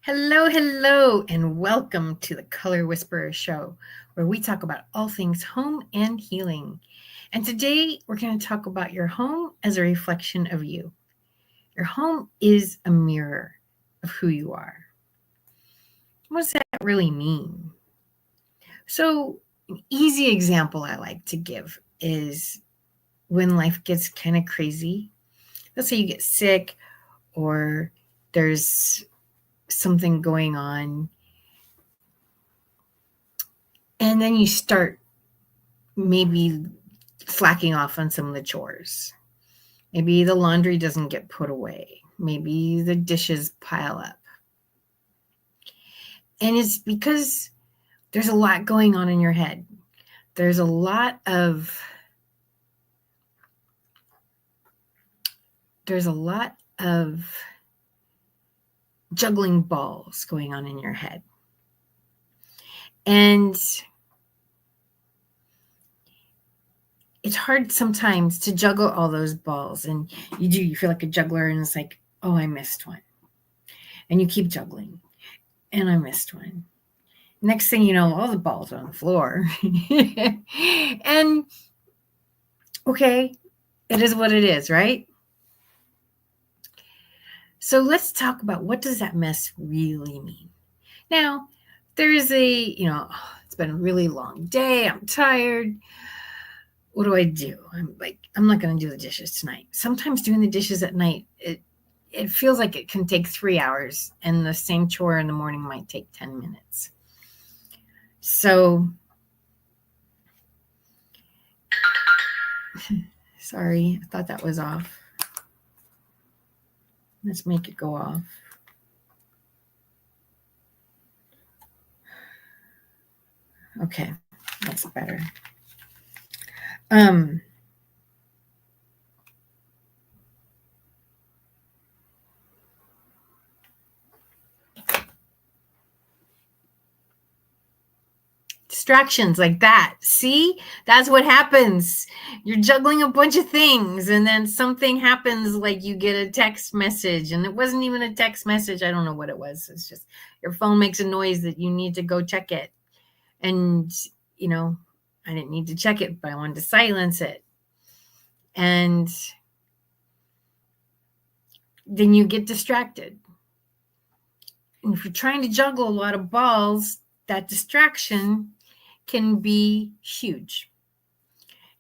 Hello, hello, and welcome to the Color Whisperer Show, where we talk about all things home and healing. And today we're going to talk about your home as a reflection of you. Your home is a mirror of who you are. What does that really mean? So, an easy example I like to give is when life gets kind of crazy. Let's say you get sick or there's something going on, and then you start maybe slacking off on some of the chores. Maybe the laundry doesn't get put away. Maybe the dishes pile up. And it's because there's a lot going on in your head. There's a lot of juggling balls going on in your head. And it's hard sometimes to juggle all those balls. And you feel like a juggler, and it's like, oh, I missed one. And you keep juggling. And I missed one. Next thing you know, all the balls are on the floor. And okay, it is what it is, right? So let's talk about, what does that mess really mean? Now, there's it's been a really long day. I'm tired. What do I do? I'm not going to do the dishes tonight. Sometimes doing the dishes at night, it feels like it can take 3 hours, and the same chore in the morning might take 10 minutes. So, sorry, I thought that was off. Let's make it go off. Okay, that's better. Distractions like that. See, that's what happens. You're juggling a bunch of things, and then something happens, like you get a text message, and it wasn't even a text message. I don't know what it was. It's just your phone makes a noise that you need to go check it. And, I didn't need to check it, but I wanted to silence it. And then you get distracted. And if you're trying to juggle a lot of balls, that distraction can be huge.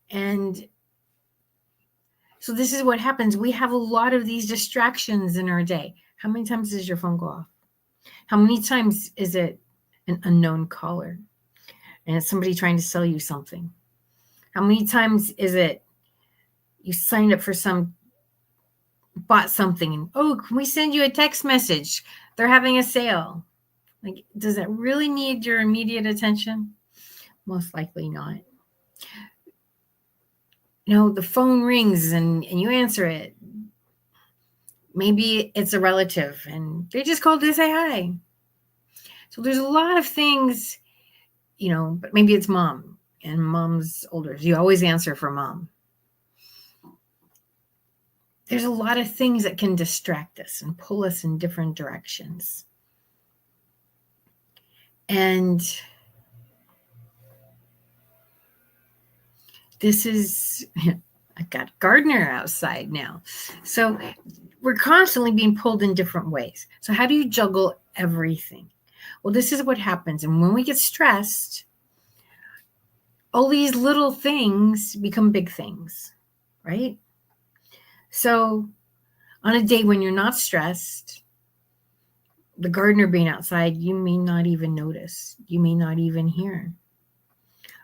And so this is what happens. We have a lot of these distractions in our day. How many times does your phone go off? How many times is it an unknown caller and it's somebody trying to sell you something? How many times is it you signed up for bought something, and, oh, can we send you a text message? They're having a sale. Like, does that really need your immediate attention? Most likely not. The phone rings and you answer it. Maybe it's a relative and they just called to say hi. So there's a lot of things, but maybe it's mom, and mom's older. You always answer for mom. There's a lot of things that can distract us and pull us in different directions. And this is, I've got gardener outside now. So we're constantly being pulled in different ways. So how do you juggle everything? Well, this is what happens. And when we get stressed, all these little things become big things, right? So on a day when you're not stressed, the gardener being outside, you may not even notice. You may not even hear.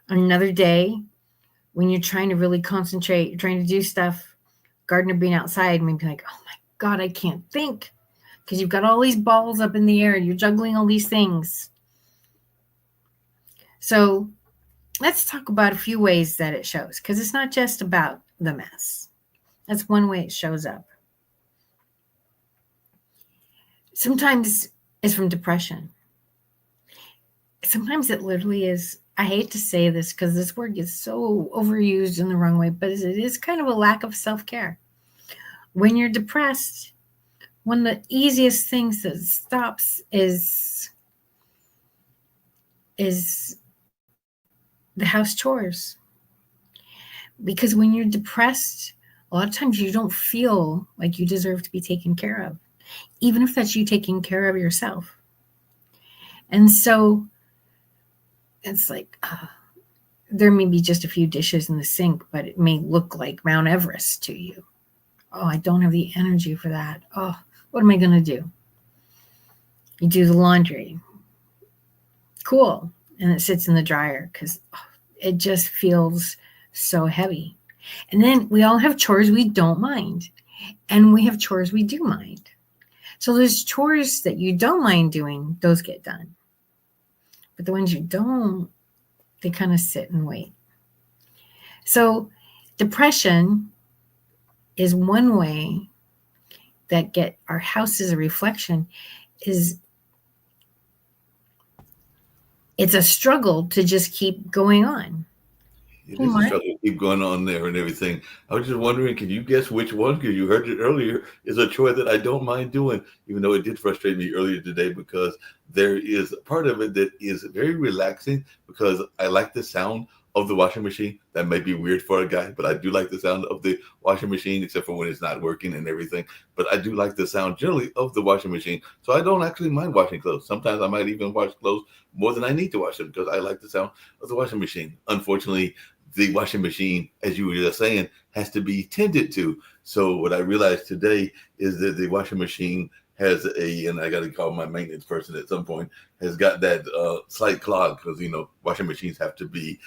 On another day, when you're trying to really concentrate, you're trying to do stuff, gardener being outside may be like, oh my God, I can't think, because you've got all these balls up in the air. You're juggling all these things. So let's talk about a few ways that it shows, because it's not just about the mess. That's one way it shows up. Sometimes it's from depression. Sometimes it literally is, I hate to say this because this word gets so overused in the wrong way, but it is kind of a lack of self-care. When you're depressed, one of the easiest things that stops is the house chores. Because when you're depressed, a lot of times you don't feel like you deserve to be taken care of, even if that's you taking care of yourself. And so it's like, there may be just a few dishes in the sink, but it may look like Mount Everest to you. Oh, I don't have the energy for that. Oh, what am I going to do? You do the laundry. Cool. And it sits in the dryer because it just feels so heavy. And then we all have chores we don't mind, and we have chores we do mind. So there's chores that you don't mind doing, those get done. But the ones you don't, they kind of sit and wait. So depression is one way that get our house as a reflection is it's a struggle to just keep going on. It Hey, is a Mark. struggle to keep going on there and everything. I was just wondering, can you guess which one? Because you heard it earlier, is a chore that I don't mind doing, even though it did frustrate me earlier today because there is a part of it that is very relaxing because I like the sound of the washing machine. That may be weird for a guy, but I do like the sound of the washing machine, except for when it's not working and everything. But I do like the sound generally of the washing machine. So I don't actually mind washing clothes. Sometimes I might even wash clothes more than I need to wash them because I like the sound of the washing machine. Unfortunately, the washing machine, as you were just saying, has to be tended to. So what I realized today is that the washing machine has and I got to call my maintenance person at some point, has got that slight clog because washing machines have to be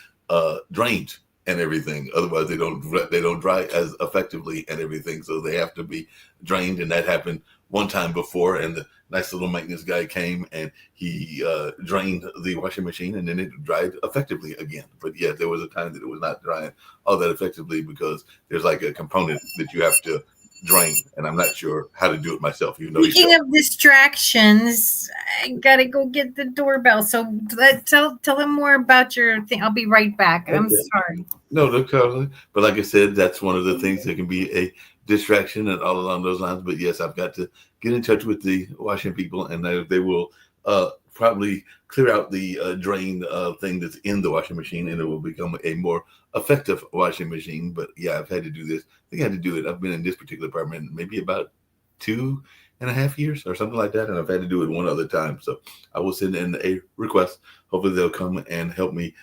drained and everything. Otherwise, they don't dry as effectively and everything. So they have to be drained, and that happened one time before. And the nice little maintenance guy came and he drained the washing machine, and then it dried effectively again. But yeah, there was a time that it was not drying all that effectively because there's like a component that you have to drain, and I'm not sure how to do it myself. You know, you Speaking show. of distractions, I gotta go get the doorbell. So tell them more about your thing. I'll be right back. I'm Okay. sorry. No, no, Carly. But like I said, that's one of the things that can be a distraction and all along those lines. But yes, I've got to get in touch with the washing people, and they will probably clear out the drain thing that's in the washing machine, and it will become a more effective washing machine. But yeah, I've had to do this. I think I had to do it. I've been in this particular apartment maybe about 2.5 years or something like that, and I've had to do it one other time. So I will send in a request. Hopefully, they'll come and help me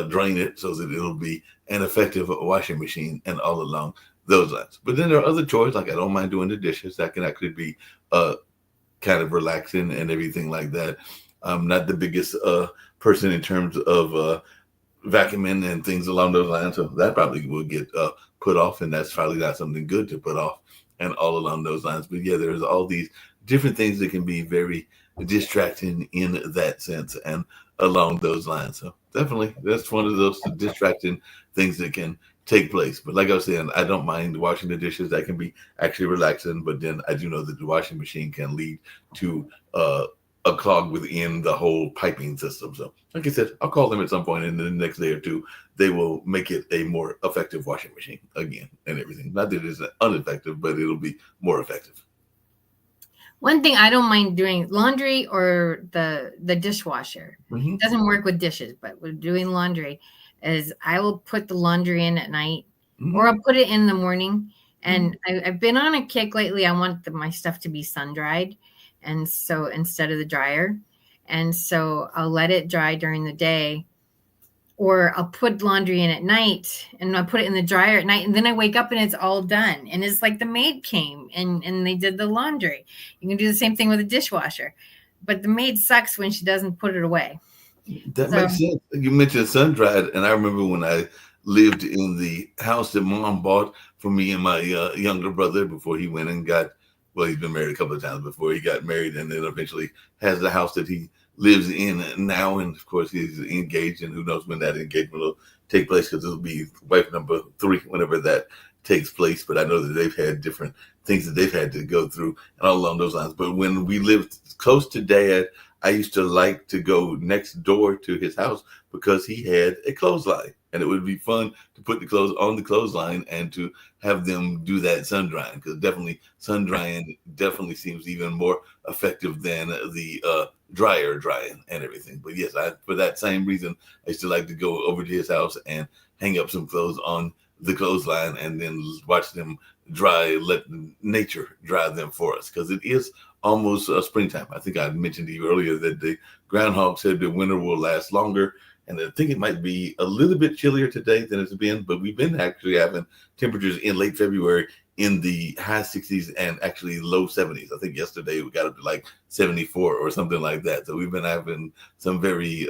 drain it so that it'll be an effective washing machine and all along those lines. But then there are other chores, like I don't mind doing the dishes. That can actually be uh, kind of relaxing and everything like that. I'm not the biggest person in terms of vacuuming and things along those lines. So that probably will get put off, and that's probably not something good to put off and all along those lines. But yeah, there's all these different things that can be very distracting in that sense and along those lines. So definitely that's one of those distracting things that can take place. But like I was saying, I don't mind washing the dishes. That can be actually relaxing. But then I do know that the washing machine can lead to a clog within the whole piping system. So, like I said, I'll call them at some point in the next day or two. They will make it a more effective washing machine again and everything. Not that it's ineffective, but it'll be more effective. One thing I don't mind doing laundry or the dishwasher. Mm-hmm. It doesn't work with dishes, but with doing laundry is I will put the laundry in at night or Mm-hmm. I'll put it in the morning. Mm-hmm. And I've been on a kick lately. I want my stuff to be sun dried, and so instead of the dryer, and so I'll let it dry during the day, or I'll put laundry in at night and I'll put it in the dryer at night, and then I wake up and it's all done, and it's like the maid came and they did the laundry. You can do the same thing with a dishwasher, but the maid sucks when she doesn't put it away. That So makes sense. You mentioned sun dried, and I remember when I lived in the house that mom bought for me and my younger brother before he went and got. Well, he's been married a couple of times before he got married, and then eventually has the house that he lives in now. And of course, he's engaged, and who knows when that engagement will take place because it'll be wife number 3 whenever that takes place. But I know that they've had different things that they've had to go through and all along those lines. But when we lived close to dad, I used to like to go next door to his house because he had a clothesline. And it would be fun to put the clothes on the clothesline and to have them do that sun drying, because definitely sun drying definitely seems even more effective than the dryer drying and everything. But yes, for that same reason, I used to like to go over to his house and hang up some clothes on the clothesline and then watch them dry, let nature dry them for us, because it is almost springtime. I think I mentioned to you earlier that the groundhog said the winter will last longer, and I think it might be a little bit chillier today than it's been, but we've been actually having temperatures in late February in the high 60s and actually low 70s. I think yesterday we got up to like 74 or something like that. So we've been having some very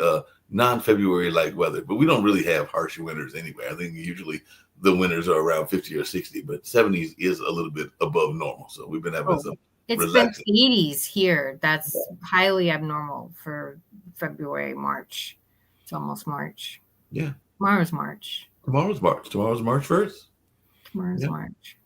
non-February like weather, but we don't really have harsh winters anyway. I think usually the winters are around 50 or 60, but 70s is a little bit above normal. So we've been having Oh, some it's been relaxing. 80s here. That's highly abnormal for February, March. It's almost March. Yeah. Tomorrow's March. Tomorrow's March. Tomorrow's March 1st. Tomorrow's Yeah. March.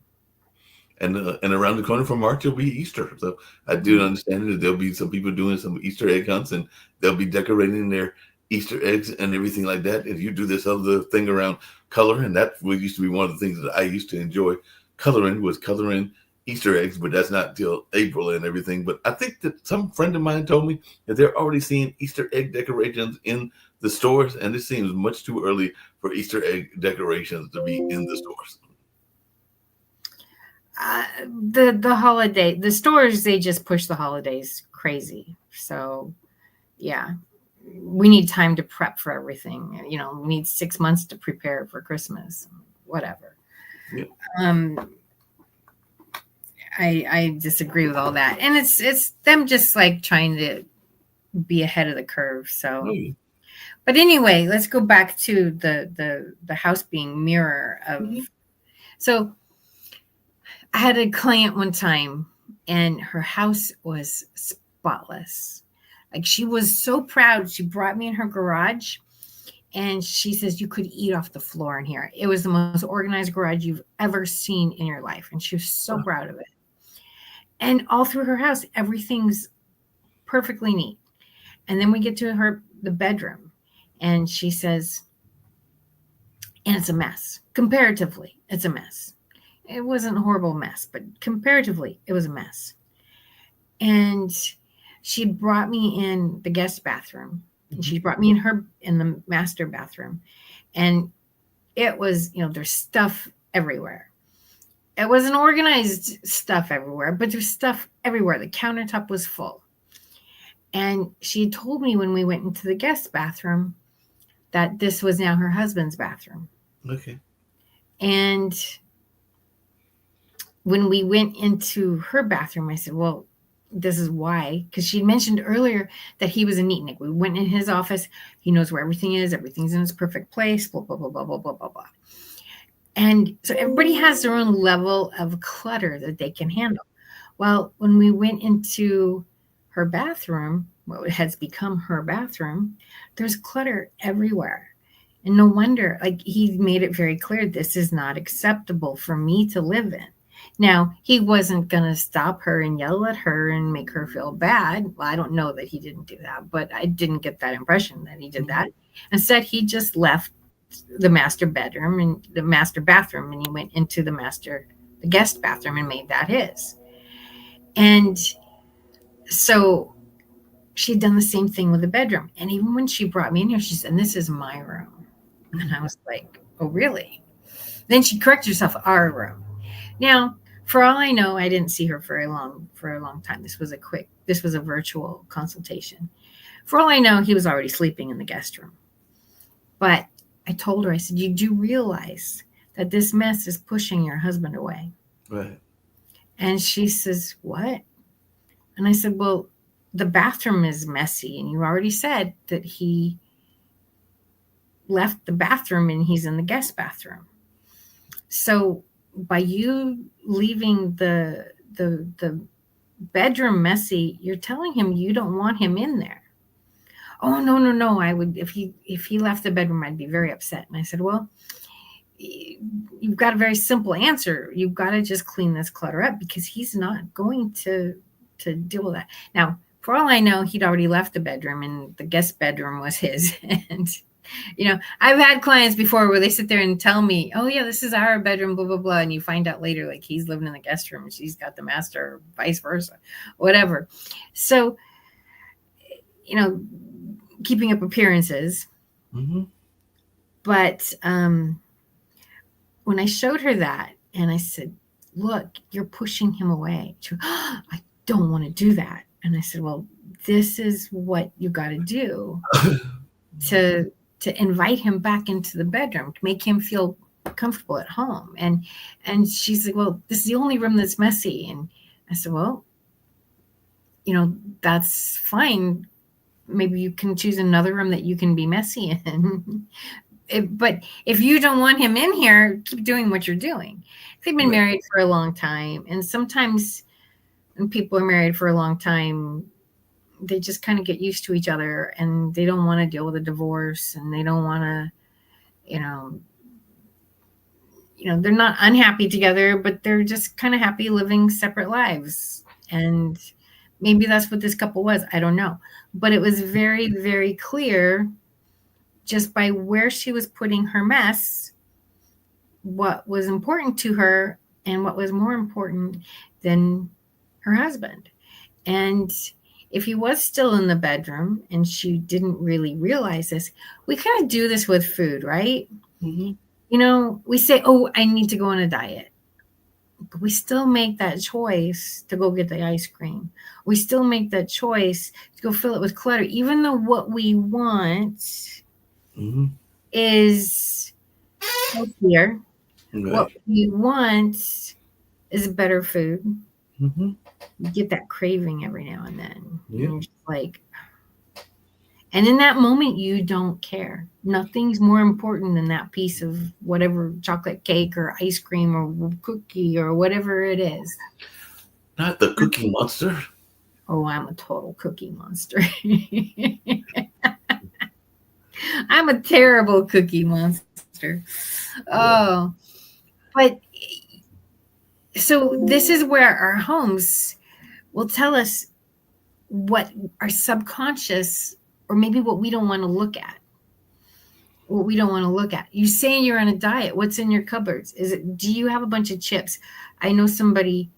And around the corner from March will be Easter. So I do understand that there'll be some people doing some Easter egg hunts, and they'll be decorating their Easter eggs and everything like that. And you do this other thing around color, and that used to be one of the things that I used to enjoy coloring, was coloring Easter eggs, but that's not till April and everything. But I think that some friend of mine told me that they're already seeing Easter egg decorations in the stores, and it seems much too early for Easter egg decorations to be in the stores. The holiday, the stores, they just push the holidays crazy. So yeah, we need time to prep for everything. We need 6 months to prepare for Christmas, whatever. Yeah. I disagree with all that, and it's them just like trying to be ahead of the curve. So, but anyway, let's go back to the house being mirror of. So, I had a client one time, and her house was spotless. Like, she was so proud. She brought me in her garage, and she says, you could eat off the floor in here. It was the most organized garage you've ever seen in your life, and she was so proud of it. And all through her house, everything's perfectly neat. And then we get to the bedroom, and she says, and it's a mess. Comparatively, it's a mess. It wasn't a horrible mess, but comparatively, it was a mess. And she brought me in the guest bathroom, and she brought me in the master bathroom, and it was, there's stuff everywhere. It wasn't organized stuff everywhere, but there's stuff everywhere. The countertop was full. And she told me when we went into the guest bathroom that this was now her husband's bathroom. Okay. And when we went into her bathroom, I said, well, this is why, because she mentioned earlier that he was a neatnik. We went in his office. He knows where everything is. Everything's in its perfect place, blah, blah, blah, blah, blah, blah, blah, blah. And so everybody has their own level of clutter that they can handle. Well, when we went into her bathroom, what has become her bathroom, there's clutter everywhere. And no wonder, like, he made it very clear, this is not acceptable for me to live in. Now, he wasn't going to stop her and yell at her and make her feel bad. Well, I don't know that he didn't do that, but I didn't get that impression that he did that. Instead, he just left the master bedroom and the master bathroom, and he went into the guest bathroom and made that his. And so she'd done the same thing with the bedroom. And even when she brought me in here, she said, this is my room. And I was like, oh, really? Then she corrected herself, our room. Now, for all I know, I didn't see her for a long time. This was a virtual consultation. For all I know, he was already sleeping in the guest room. But I told her, I said, you do realize that this mess is pushing your husband away. Right. And she says, what? And I said, well, the bathroom is messy. And you already said that he left the bathroom and he's in the guest bathroom. So by you leaving the bedroom messy, you're telling him you don't want him in there. Oh, no. I would, if he left the bedroom, I'd be very upset. And I said, well, you've got a very simple answer. You've got to just clean this clutter up, because he's not going to deal with that. Now, for all I know, he'd already left the bedroom and the guest bedroom was his. And I've had clients before where they sit there and tell me, "Oh yeah, this is our bedroom, blah blah blah," and you find out later like he's living in the guest room and she's got the master, or vice versa, whatever. So, you know, keeping up appearances. Mm-hmm. But when I showed her that, and I said, "Look, you're pushing him away." She went, "Oh, I don't want to do that." And I said, "Well, this is what you got to do to invite him back into the bedroom, to make him feel comfortable at home." And she's like, "Well, this is the only room that's messy." And I said, "Well, that's fine. Maybe you can choose another room that you can be messy in." But if you don't want him in here, keep doing what you're doing. They've been Right. married for a long time, and sometimes when people are married for a long time, they just kind of get used to each other, and they don't want to deal with a divorce, and they don't want to, you know, they're not unhappy together, but they're just kind of happy living separate lives. And maybe that's what this couple was. I don't know, but it was very, very clear just by where she was putting her mess, what was important to her and what was more important than her husband. And if he was still in the bedroom and she didn't really realize this, we kind of do this with food, right? Mm-hmm. We say, "Oh, I need to go on a diet." But we still make that choice to go get the ice cream. We still make that choice to go fill it with clutter, even though what we want Mm-hmm. is healthier. Right. What we want is better food. Mm-hmm. You get that craving every now and then. And Yeah. you're just like, and in that moment, you don't care. Nothing's more important than that piece of whatever chocolate cake or ice cream or cookie or whatever it is. Not the Cookie Monster. Oh, I'm a total cookie monster. I'm a terrible cookie monster. Yeah. Oh, but so this is where our homes will tell us what our subconscious, or maybe what we don't want to look at. What we don't want to look at. You saying you're on a diet. What's in your cupboards? Do you have a bunch of chips? I know somebody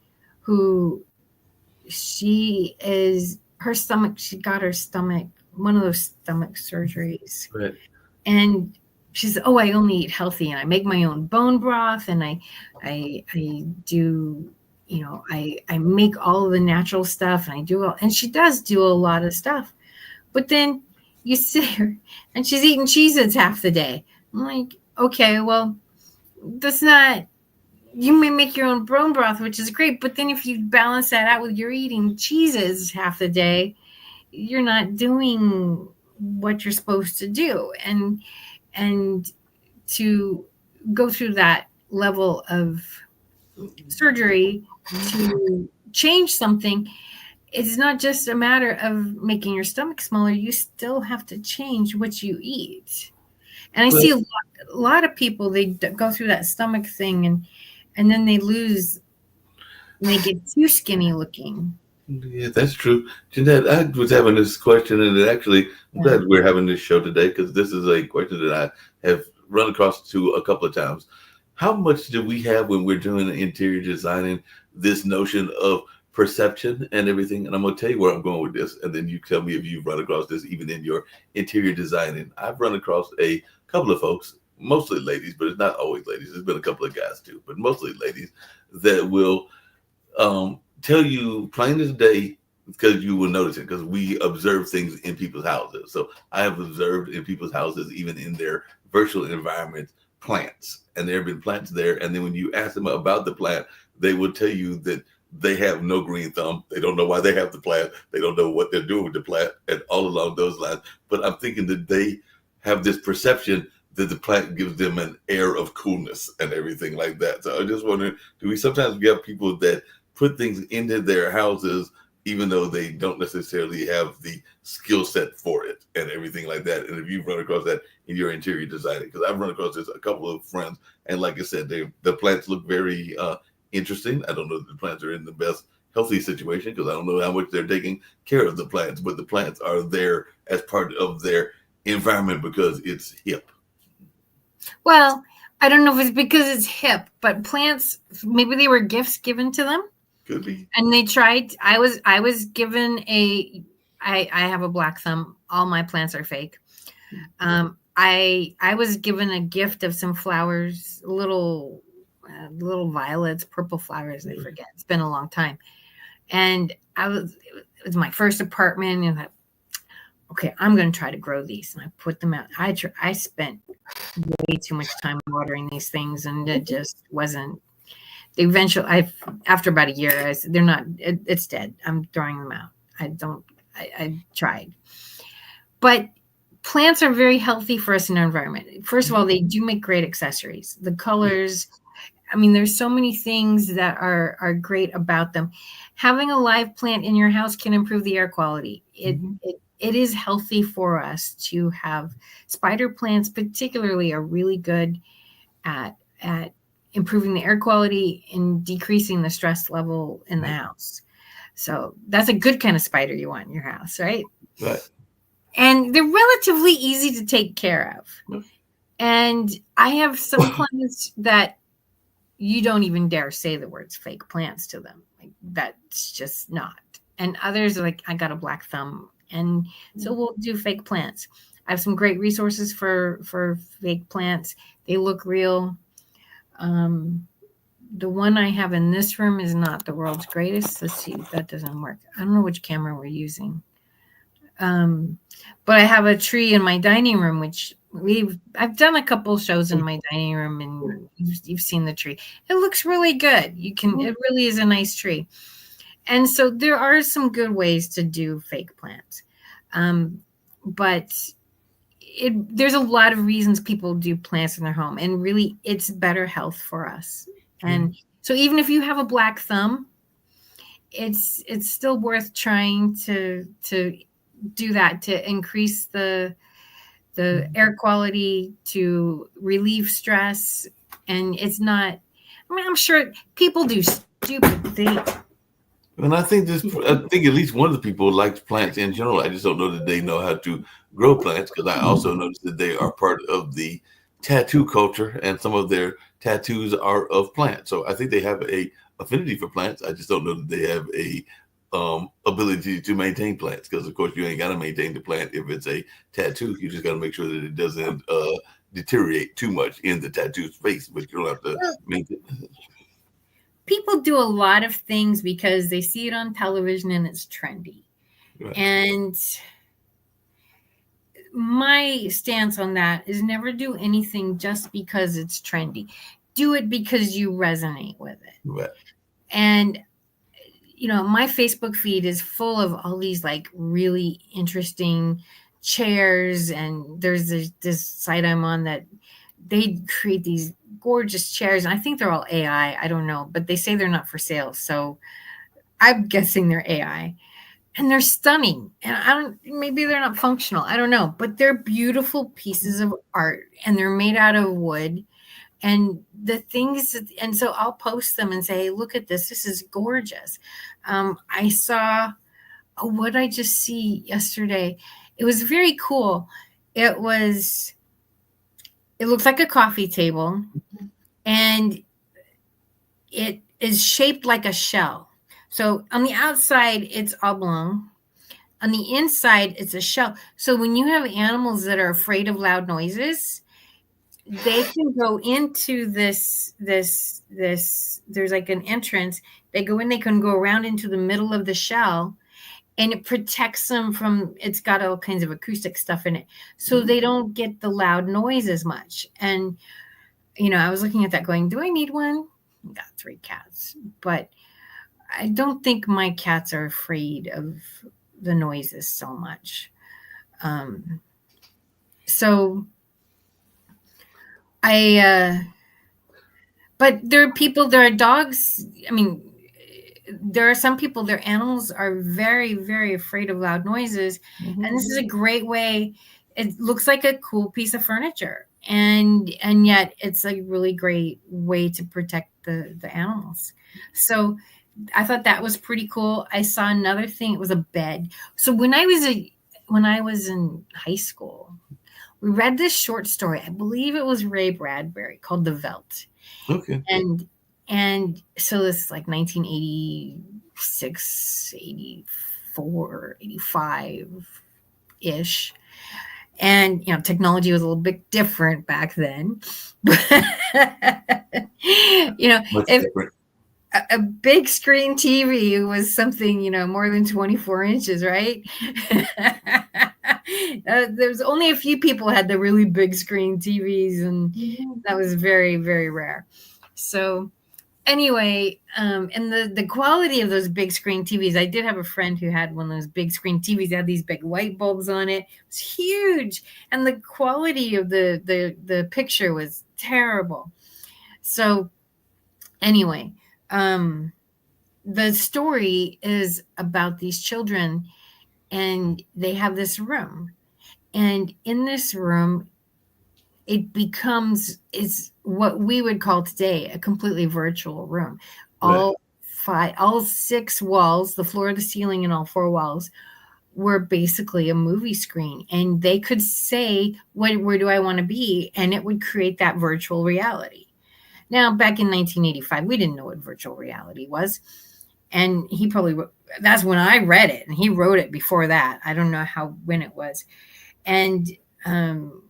who her stomach, she got her stomach, one of those stomach surgeries. Right. And she said, "Oh, I only eat healthy and I make my own bone broth and I do, I make all of the natural stuff and I do all," and she does do a lot of stuff. But then you sit here and she's eating Cheez-Its half the day. I'm like, okay, well, that's not, you may make your own bone broth, which is great. But then if you balance that out with you're eating cheeses half the day, you're not doing what you're supposed to do. And to go through that level of surgery to change something, it's not just a matter of making your stomach smaller. You still have to change what you eat. And I Well, see a lot of people, they go through that stomach thing, and then they lose, and they get too skinny looking. yeah, that's true. Jeanette, I was having this question, and it actually, I'm Yeah. glad we're having this show today because this is a question that I have run across to a couple of times. How much do we have when we're doing interior designing this notion of perception and everything? And I'm going to tell you where I'm going with this, and then you tell me if you've run across this even in your interior designing. I've run across a couple of folks, mostly ladies, but it's not always ladies. There's been a couple of guys too, but mostly ladies that will tell you plain as day because you will notice it because we observe things in people's houses. So I have observed in people's houses, even in their virtual environments, plants, and there have been plants there. And then when you ask them about the plant, they will tell you that they have no green thumb. They don't know why they have the plant. They don't know what they're doing with the plant, and all along those lines. But I'm thinking that they have this perception that the plant gives them an air of coolness and everything like that. So I just wondering, do we sometimes get people that put things into their houses even though they don't necessarily have the skill set for it and everything like that? And if you've run across that in your interior designing, because I've run across this a couple of friends, and like I said, the plants look very interesting. I don't know if the plants are in the best healthy situation because I don't know how much they're taking care of the plants, but the plants are there as part of their environment because it's hip. Well, I don't know if it's because it's hip, but plants, maybe they were gifts given to them. Could be. And they tried. I was given a. I have a black thumb. All my plants are fake. I was given a gift of some flowers, little violets, purple flowers. I forget. It's been a long time. And it was my first apartment, and I, okay, I'm going to try to grow these. And I put them out. I spent way too much time watering these things, and it just wasn't. Eventually, after about a year, I said, they're not. It's dead. I'm throwing them out. I don't. I tried, but plants are very healthy for us in our environment. First of all, they do make great accessories. The colors. I mean, there's so many things that are great about them. Having a live plant in your house can improve the air quality. It is healthy for us to have spider plants, particularly, are really good at improving the air quality and decreasing the stress level in the house. So that's a good kind of spider you want in your house, right? Right. And they're relatively easy to take care of. And I have some plants that you don't even dare say the words fake plants to them. Like, that's just not. And others are like, I got a black thumb. And so we'll do fake plants. I have some great resources for fake plants. They look real. The one I have in this room is not the world's greatest. Let's see if that doesn't work. I don't know which camera we're using. But I have a tree in my dining room, which I've done a couple shows in my dining room, and you've seen the tree. It looks really good. It really is a nice tree. And so there are some good ways to do fake plants. But there's a lot of reasons people do plants in their home, and really it's better health for us. And so even if you have a black thumb, it's still worth trying to do that, to increase the air quality, to relieve stress. And it's not, I mean, I'm sure people do stupid things. And I think at least one of the people likes plants in general. I just don't know that they know how to grow plants, because I also noticed that they are part of the tattoo culture, and some of their tattoos are of plants. So I think they have a affinity for plants. I just don't know that they have a ability to maintain plants, because of course you ain't got to maintain the plant if it's a tattoo. You just got to make sure that it doesn't deteriorate too much in the tattoo space, but you don't have to maintain it. People do a lot of things because they see it on television and it's trendy. Right. And my stance on that is never do anything just because it's trendy. Do it because you resonate with it. Right. And my Facebook feed is full of all these like really interesting chairs, and there's this site I'm on that they create these gorgeous chairs. And I think they're all AI. I don't know, but they say they're not for sale. So I'm guessing they're AI, and they're stunning. And maybe they're not functional. I don't know, but they're beautiful pieces of art, and they're made out of wood. And the things, and so I'll post them and say, hey, look at this. This is gorgeous. I saw, what did I just see yesterday? It was very cool. It looks like a coffee table, and it is shaped like a shell. So on the outside, it's oblong. On the inside, it's a shell. So when you have animals that are afraid of loud noises, they can go into this, there's like an entrance. They go in, they can go around into the middle of the shell, and it protects them from, it's got all kinds of acoustic stuff in it. So they don't get the loud noise as much. And, I was looking at that going, do I need one? I got 3 cats, but I don't think my cats are afraid of the noises so much. So but there are dogs. I mean, there are some people, their animals are very, very afraid of loud noises. Mm-hmm. And this is a great way. It looks like a cool piece of furniture. And yet it's a really great way to protect the animals. So I thought that was pretty cool. I saw another thing. It was a bed. So when I was in high school, we read this short story. I believe it was Ray Bradbury called The Veldt. Okay. And so this is like 1986, 84, 85 ish. And technology was a little bit different back then. But Much if different. a big screen TV was something, more than 24 inches, right? There's only a few people had the really big screen TVs, and that was very, very rare. So anyway, and the quality of those big screen TVs, I did have a friend who had one of those big screen TVs. It had these big light bulbs on it. It was huge, and the quality of the picture was terrible. So anyway, um, the story is about these children, and they have this room, and in this room it becomes is what we would call today a completely virtual room. Right. All 6 walls, the floor, the ceiling, and all 4 walls were basically a movie screen, and they could say, where do I want to be, and it would create that virtual reality. Now, back in 1985, we didn't know what virtual reality was, and he probably that's when I read it, and he wrote it before that. I don't know how when it was. And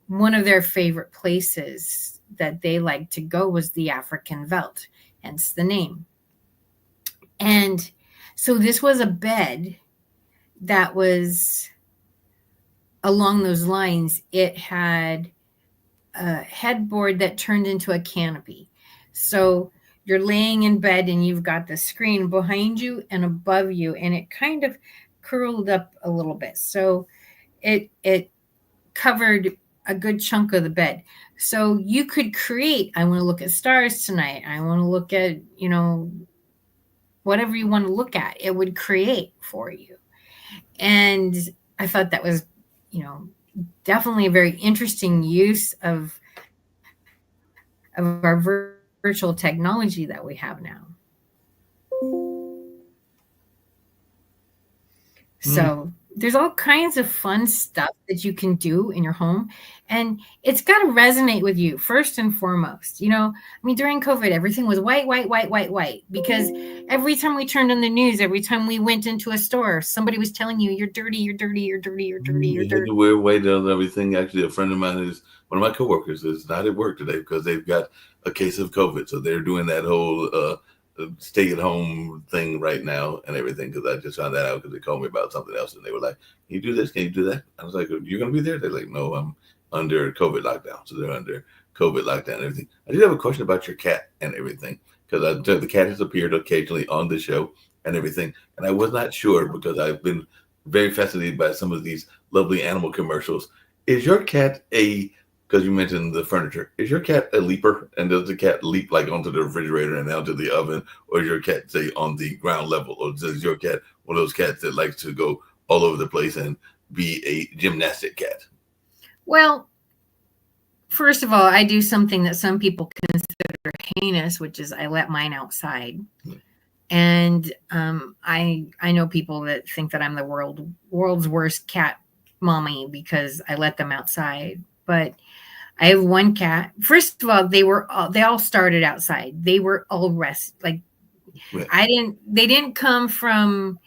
one of their favorite places that they liked to go was the African Veldt, hence the name. And so this was a bed that was along those lines. It had a headboard that turned into a canopy. So you're laying in bed and you've got the screen behind you and above you, and it kind of curled up a little bit. So it covered a good chunk of the bed. So you could create, I want to look at stars tonight. I want to look at, whatever you want to look at, it would create for you. And I thought that was, you know, definitely a very interesting use of our virtual technology that we have now. So Mm. there's all kinds of fun stuff that you can do in your home. And it's got to resonate with you first and foremost. I mean, during COVID, everything was white, white, white, white, white. Because every time we turned on the news, every time we went into a store, somebody was telling you, you're dirty, you're dirty, you're dirty, you're dirty, you're You had dirty. to wear weight on everything. Actually, a friend of mine is one of my coworkers is not at work today because they've got a case of COVID. So they're doing that whole stay at home thing right now and everything. Because I just found that out because they called me about something else and they were like, "Can you do this? Can you do that?" I was like, "You're going to be there?" They're like, "No, I'm under COVID lockdown." So they're under COVID lockdown and everything. I did have a question about your cat and everything because the cat has appeared occasionally on the show and everything, and I was not sure because I've been very fascinated by some of these lovely animal commercials. Is your cat a because you mentioned the furniture? Is your cat a leaper? And does the cat leap like onto the refrigerator and onto the oven, or is your cat say on the ground level, or is your cat one of those cats that likes to go all over the place and be a gymnastic cat? Well, first of all, I do something that some people consider heinous, which is I let mine outside. And I know people that think that I'm the world's worst cat mommy because I let them outside. But I have one cat. First of all, they all started outside. They were all like Right. they didn't come from,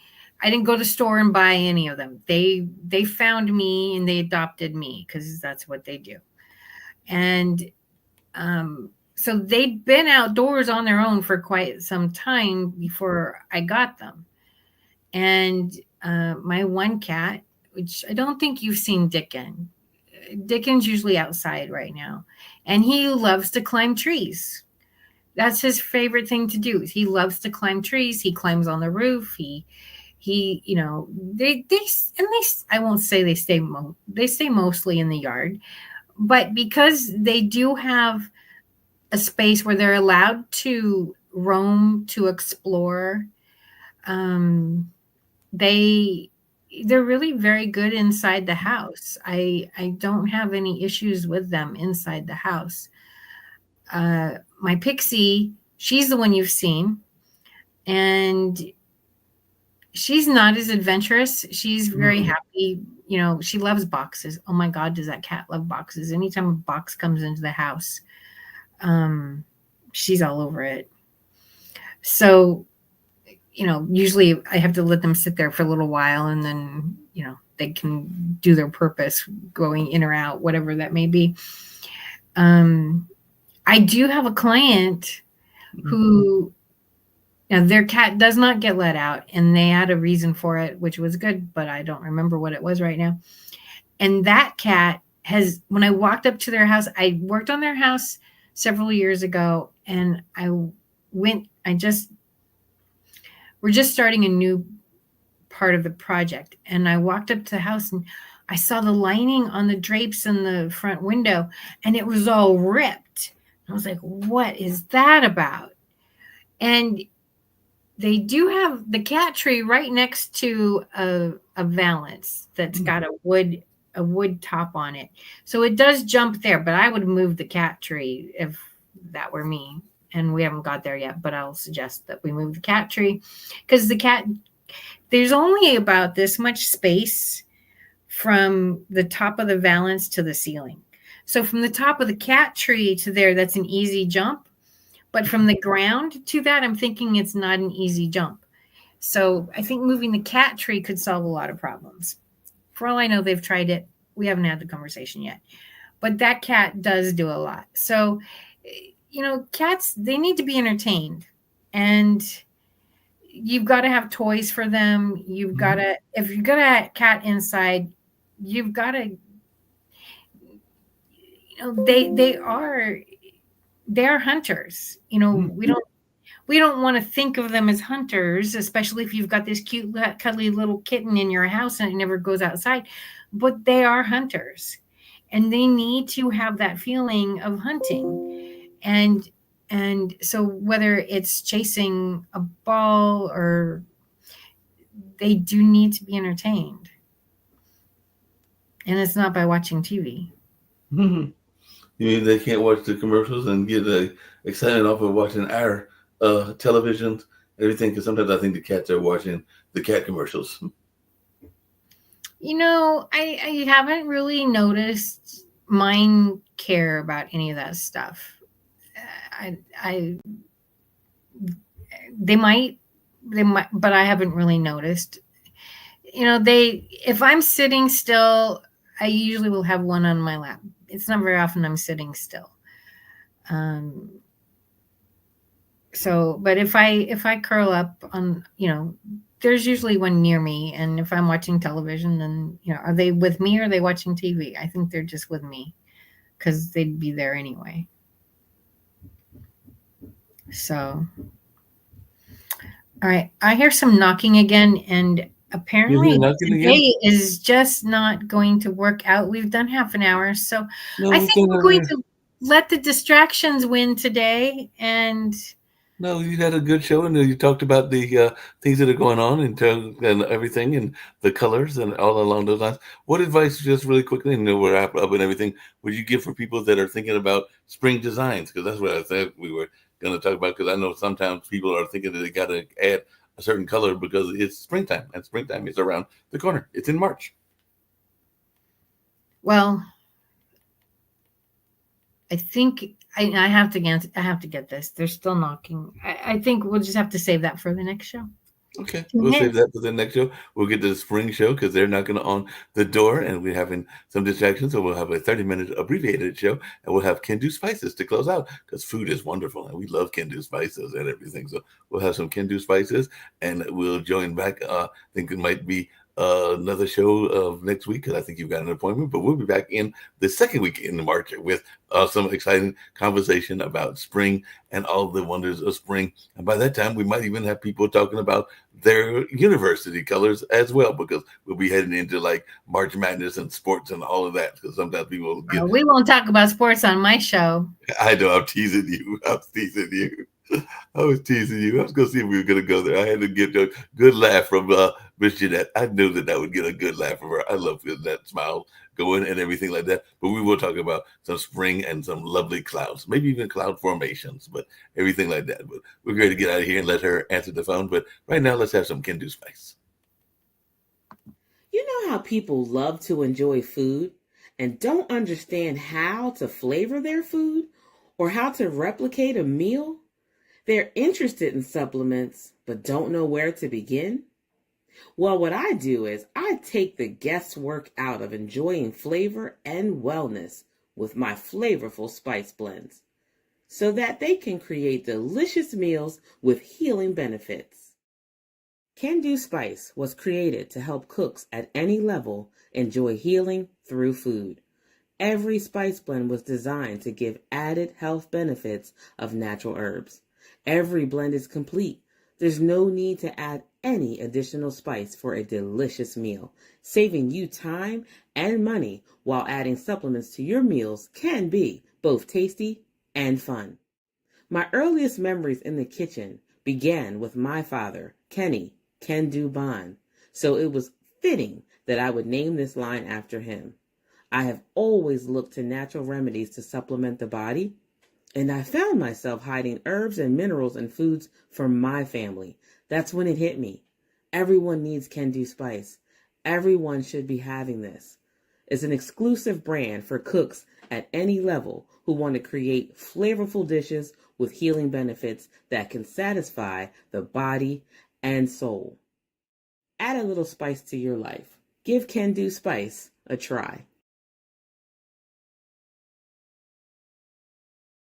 I didn't go to the store and buy any of them. They found me and they adopted me because that's what they do. And so they'd been outdoors on their own for quite some time before I got them. And my one cat, which I don't think you've seen Dickon. Dickon's usually outside right now, and he loves to climb trees. That's his favorite thing to do. He loves to climb trees. He climbs on the roof. He they and they I won't say they stay mostly in the yard, but because they do have a space where they're allowed to roam, to explore, um, they they're really very good inside the house. I don't have any issues with them inside the house. My Pixie, she's the one you've seen, and she's not as adventurous. She's very Mm-hmm. happy. You know, she loves boxes. Oh my God, does that cat love boxes? Anytime a box comes into the house, um, she's all over it. So, you know, usually I have to let them sit there for a little while and then, you know, they can do their purpose going in or out, whatever that may be. Um, I do have a client who, now their cat does not get let out, and they had a reason for it, which was good, but I don't remember what it was right now. And that cat has, when I walked up to their house, I worked on their house several years ago, and I just, we're just starting a new part of the project. And I walked up to the house and I saw the lining on the drapes in the front window and it was all ripped. I was like, what is that about? And they do have the cat tree right next to a valance that's got a wood top on it. So it does jump there, but I would move the cat tree if that were me. And we haven't got there yet, but I'll suggest that we move the cat tree because the cat, there's only about this much space from the top of the valance to the ceiling. So from the top of the cat tree to there, that's an easy jump. But from the ground to that, I'm thinking it's not an easy jump. So I think moving the cat tree could solve a lot of problems. For all I know, they've tried it. We haven't had the conversation yet. But that cat does do a lot. So, you know, cats, they need to be entertained. And you've got to have toys for them. You've got to, if you've got a cat inside, you've got to, you know, they are hunters. You know, we don't want to think of them as hunters, especially if you've got this cute cuddly little kitten in your house and it never goes outside. But they are hunters, and they need to have that feeling of hunting. And so whether it's chasing a ball or, they do need to be entertained, and it's not by watching TV. Mm-hmm. You mean they can't watch the commercials and get excited off of watching our televisions, everything? Because sometimes I think the cats are watching the cat commercials. You know, I haven't really noticed mine care about any of that stuff. I they might they might, but I haven't really noticed. You know, if I'm sitting still, I usually will have one on my lap. It's not very often I'm sitting still. Um, so, but if I curl up on, you know, there's usually one near me, and if I'm watching television, then, you know, are they with me or are they watching TV? I think they're just with me because they'd be there anyway. So, all right, I hear some knocking again, and You hear apparently knocking again? today is just not going to work out. We've done half an hour, so No, I we've think done we're going it. to let the distractions win today. And No, you had a good show, and you talked about the things that are going on and everything, and the colors and all along those lines. What advice, just really quickly, and then we'll wrap up and everything, would you give for people that are thinking about spring designs? Because that's what I said we were going to talk about. Because I know sometimes people are thinking that they got to add a certain color because it's springtime, and springtime is around the corner. It's in March. well, I think I have to get, this. They're still knocking. I think we'll just have to save that for the next show. Okay, we'll save 2 minutes. that for the next show. We'll get to the spring show because they're knocking on the door and we're having some distractions. So we'll have a 30-minute abbreviated show and we'll have Can Do Spices to close out because food is wonderful and we love Can Do Spices and everything. So we'll have some Can Do Spices and we'll join back. I think it might be another show of next week because I think you've got an appointment, but we'll be back in the second week in March with some exciting conversation about spring and all the wonders of spring. And by that time, we might even have people talking about their university colors as well, because we'll be heading into like March Madness and sports and all of that. Because sometimes people get, We won't talk about sports on my show. I know I'm teasing you. I'm teasing you. I was teasing you. I was going to see if we were going to go there. I had to get a good laugh from Miss Jeanette. I knew that would get a good laugh from her. I love that smile going and everything like that. But we will talk about some spring and some lovely clouds, maybe even cloud formations, but everything like that. But we're going to get out of here and let her answer the phone. But right now, let's have some Can Do Spice. know how people love to enjoy food and don't understand how to flavor their food or how to replicate a meal? They're interested in supplements but don't know where to begin? Well, what I do is I take the guesswork out of enjoying flavor and wellness with my flavorful spice blends so that they can create delicious meals with healing benefits. Can Do Spice was created to help cooks at any level enjoy healing through food. Every spice blend was designed to give added health benefits of natural herbs. Every blend is complete. There's no need to add any additional spice for a delicious meal. Saving you time and money while adding supplements to your meals can be both tasty and fun. My earliest memories in the kitchen began with my father, Kenny Can Do Bond, so it was fitting that I would name this line after him. I have always looked to natural remedies to supplement the body, and I found myself hiding herbs and minerals in foods for my family. That's when it hit me. Everyone needs Can Do Spice. Everyone should be having this. It's an exclusive brand for cooks at any level who want to create flavorful dishes with healing benefits that can satisfy the body and soul. Add a little spice to your life. Give Can Do Spice a try.